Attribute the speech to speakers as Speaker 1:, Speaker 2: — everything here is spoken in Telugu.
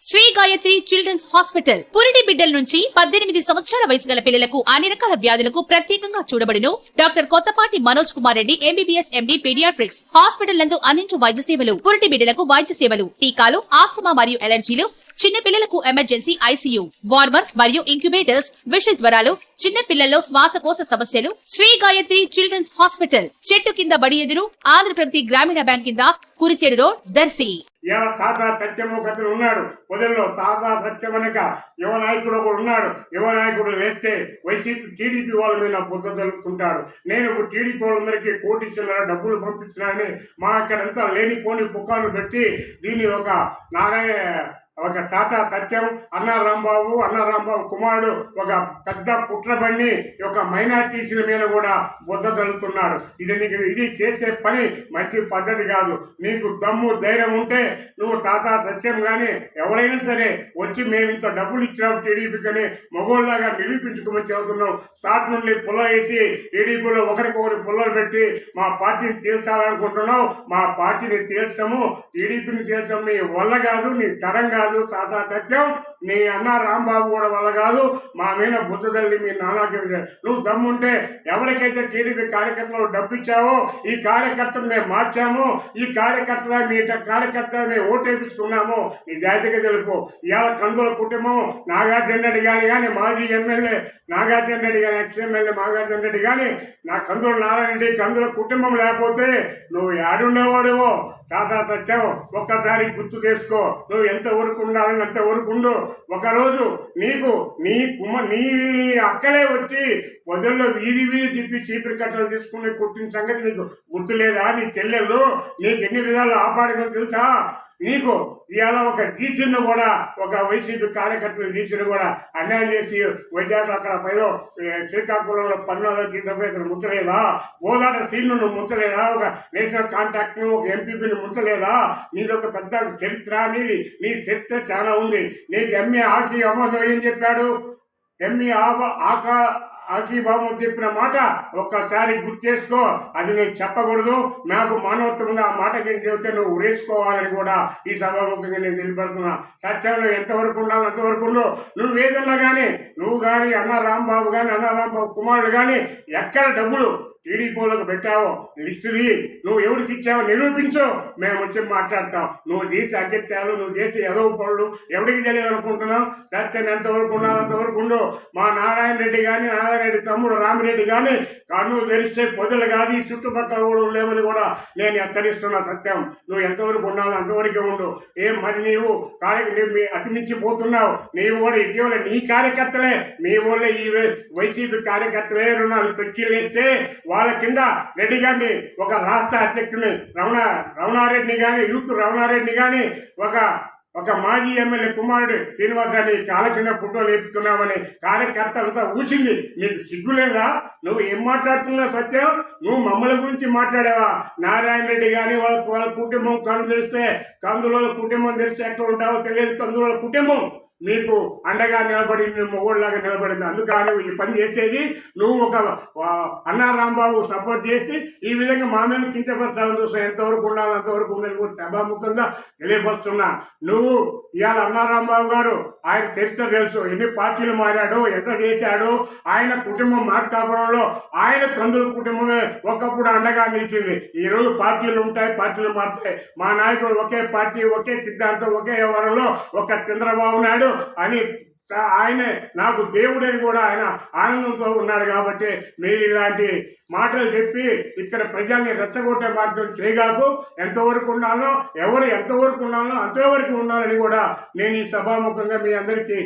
Speaker 1: శ్రీ గాయత్రి చిల్డ్రన్స్ హాస్పిటల్ పురిటి బిడ్డల నుంచి 18 సంవత్సరాల వయసు గల పిల్లలకు అన్ని రకాల వ్యాధులకు ప్రత్యేకంగా చూడబడును. Doctor Kottapati Manoj Kumar Reddy MBBS MD paediatrics hospital నందు అందించు వైద్య సేవలు, పురిటి బిడ్డలకు వైద్య సేవలు, టీకాలు, ఆస్తమా మరియు ఎలర్జీలు, చిన్న పిల్లలకు ఎమర్జెన్సీ ఐసీయూ, వార్మర్స్ మరియు ఇంక్యుబేటర్స్, విష జ్వరాలు, చిన్న పిల్లల్లో శ్వాసకోశ సమస్యలు. శ్రీ గాయత్రి చిల్డ్రన్స్ హాస్పిటల్, చెట్టు కింద బడి ఎదురు, ఆంధ్రప్రదేశ్ గ్రామీణ బ్యాంక్ కింద, కురిచేడు రోడ్, దర్శి.
Speaker 2: ఇలా తాత సత్యం ఒకతను ఉన్నాడు. పొదల్లో తాత సత్యం అనక యువ నాయకుడు ఒకడు ఉన్నాడు. యువ నాయకుడు లేస్తే వైసీపీ టీడీపీ వాళ్ళ మీద బుద్ధ తెలుపుతుంటాడు. నేను ఇప్పుడు టీడీపీ వాళ్ళందరికీ కోటిచ్చినారా డబ్బులు పంపించినారని మా అక్కడంతా లేనిపోని పుకార్లు పెట్టి దీన్ని ఒక తాత సత్యం అన్నా రాంబాబు కుమారుడు ఒక పెద్ద కుట్రబండి ఒక మైనార్టీసీల మీద కూడా బుద్ధ తలుపుతున్నాడు. ఇది చేసే పని మంచి పద్ధతి కాదు. నీకు దమ్ము ధైర్యం ఉంటే నువ్వు తాత సత్యం కానీ ఎవరైనా సరే వచ్చి మేము ఇంత డబ్బులు ఇచ్చినాం టీడీపీకని మగోళ్ళలాగా నిరూపించుకోమని చెబుతున్నాం. స్టార్ట్ నుండి పుల్ల వేసి టీడీపీలో ఒకరికొకరు పుల్లలు పెట్టి మా పార్టీని తీర్చాలనుకుంటున్నావు. మా పార్టీని తీర్చము, టీడీపీని తీర్చడం నీ వల్ల కాదు, నీ తరం కాదు. తాత సత్యం నీ అన్న రాంబాబు కూడా వల్ల కాదు. మా మీద బుద్ధ తల్లి మీ నాన్నకి నువ్వు దమ్ముంటే ఎవరికైతే టీడీపీ కార్యకర్తలు డబ్బు ఇచ్చావో ఈ కార్యకర్తలు మేము మార్చాము, ఈ కార్యకర్తల మేము ఓటేపించుకున్నాము నీ జాతికి తెలుపు. ఇవాళ కందుల కుటుంబం నాగార్జున రెడ్డి కానీ మాజీ ఎమ్మెల్యే నాగార్జున రెడ్డి కానీ ఎక్స్ ఎమ్మెల్యే నాగార్జున రెడ్డి కానీ నా కందుల నారాయణ రెడ్డి కందుల కుటుంబం లేకపోతే నువ్వు ఏడుండేవాడువో. తాత సత్యం ఒక్కసారి గుర్తు చేసుకో. నువ్వు ఎంత వరకు ఉండాలని అంత వరకు ఉండు. ఒకరోజు నీకు నీ అక్కలే వచ్చి వదల్లో వీధి తిప్పి చీపిరి కట్టలు తీసుకుని కుట్టిన సంగతి నీకు గుర్తులేదా? నీ చెల్లెళ్ళు నీకు ఎన్ని విధాలు ఆపాడని తెలుసా? నీకు ఇవాళ ఒక డీసీని కూడా ఒక వైసీపీ కార్యకర్తలు డీసీని కూడా అన్యాయం చేసి వైజాగ్ అక్కడ పైలో శ్రీకాకుళంలో పన్నులో తీసుకుపోయి ముంచలేదా? గోదాట సీన్ను నువ్వు ముంచలేదా? ఒక నేషనల్ కాంట్రాక్ట్ను ఒక ఎంపీపీని ముంచలేదా? నీది ఒక పెద్ద చరిత్ర. నీ చరిత్ర చాలా ఉంది. నీకు ఎంఏ ఆకి అమోదం ఏం చెప్పాడు? ఎంఏ ఆకీబాబు చెప్పిన మాట ఒక్కసారి గుర్తు చేసుకో. అది నేను చెప్పకూడదు. నాకు మానవత్వం ఉంది. ఆ మాటకి ఏం చెబితే నువ్వు ఉరేసుకోవాలని కూడా ఈ సభాముఖంగా నేను తెలియపడుతున్నా. సత్యంలో ఎంతవరకు ఉండాలి అంతవరకు ఉండు. నువ్వు ఏదన్నా కానీ నువ్వు కానీ అన్న రాంబాబు కుమారుడు కానీ ఎక్కడ డబ్బులు టీడీపీలోకి పెట్టావో లిస్టుది నువ్వు ఎవరికి ఇచ్చావో నిరూపించు. మేము వచ్చి మాట్లాడతాం. నువ్వు చేసే అధ్యక్షాలు, నువ్వు చేసే ఎదవ పనులు ఎవరికి తెలియదు అనుకుంటున్నావు. సత్యం ఎంతవరకు ఉండాలి అంతవరకు ఉండు. మా నారాయణ రెడ్డి తమ్ముడు రామిరెడ్డి కానీ కన్ను తెరిస్తే పొదలు కాదు ఈ చుట్టుపక్కల కూడా లేవని కూడా నేను హెచ్చరిస్తున్నా. సత్యం నువ్వు ఎంతవరకు ఉండాలో అంతవరకే ఉండు. మరి నీవు అతిమించిపోతున్నావు. నీవు కూడా ఇటీవల నీ కార్యకర్తలే మీ ఊళ్ళో ఈ వైసీపీ కార్యకర్తలే రుణాలు పెట్టిలేస్తే వాళ్ళ కింద రెడ్డి గారిని ఒక రాష్ట్ర అధ్యక్షుని రమణారెడ్డిని కానీ యూత్ రమణారెడ్డిని కానీ ఒక మాజీ ఎమ్మెల్యే కుమారుడు శ్రీనివాసరెడ్డి కాల కింద ఫోటోలు వేసుకున్నామని కార్యకర్తలంతా ఊసింది. నీకు సిగ్గులేదా? నువ్వు ఏం మాట్లాడుతున్నావు సత్యం? నువ్వు మమ్మల్ని గురించి మాట్లాడావా? నారాయణ రెడ్డి కానీ వాళ్ళ కుటుంబం కందుల కుటుంబం తెలిస్తే ఎక్కడ ఉంటావో తెలియదు. కందుల కుటుంబం మీకు అండగా నిలబడి మొగోళ్ళలాగా నిలబడింది. అందుకని ఈ పని చేసేది నువ్వు ఒక అన్నా రాంబాబు సపోర్ట్ చేసి ఈ విధంగా మా మీద కించపరచాలని చూస్తా. ఎంతవరకు ఉండాలి అంతవరకు ఉందని కూడా సభాముఖంగా తెలియపరుస్తున్నా. నువ్వు ఇవాళ అన్నా రాంబాబు గారు ఆయన చరిత్ర తెలుసు. ఎన్ని పార్టీలు మారాడో, ఎంత చేశాడో. ఆయన కుటుంబం మార్కాపురంలో ఆయన కందుల కుటుంబమే ఒకప్పుడు అండగా నిలిచింది. ఈరోజు పార్టీలు ఉంటాయి, పార్టీలు మారుతాయి. మా నాయకుడు ఒకే పార్టీ, ఒకే సిద్ధాంతం, ఒకే వ్యవహారంలో ఒక చంద్రబాబు నాయుడు అని ఆయనే నాకు దేవుడని కూడా ఆయన ఆనందంతో ఉన్నాడు. కాబట్టి మీరు ఇలాంటి మాటలు చెప్పి ఇక్కడ ప్రజల్ని రెచ్చగొట్టే మార్గం చేయగాకు. ఎంతవరకు ఉండాలో ఎవరు ఎంతవరకు ఉండాలో అంతవరకు ఉండాలని కూడా నేను ఈ సభాముఖంగా మీ అందరికీ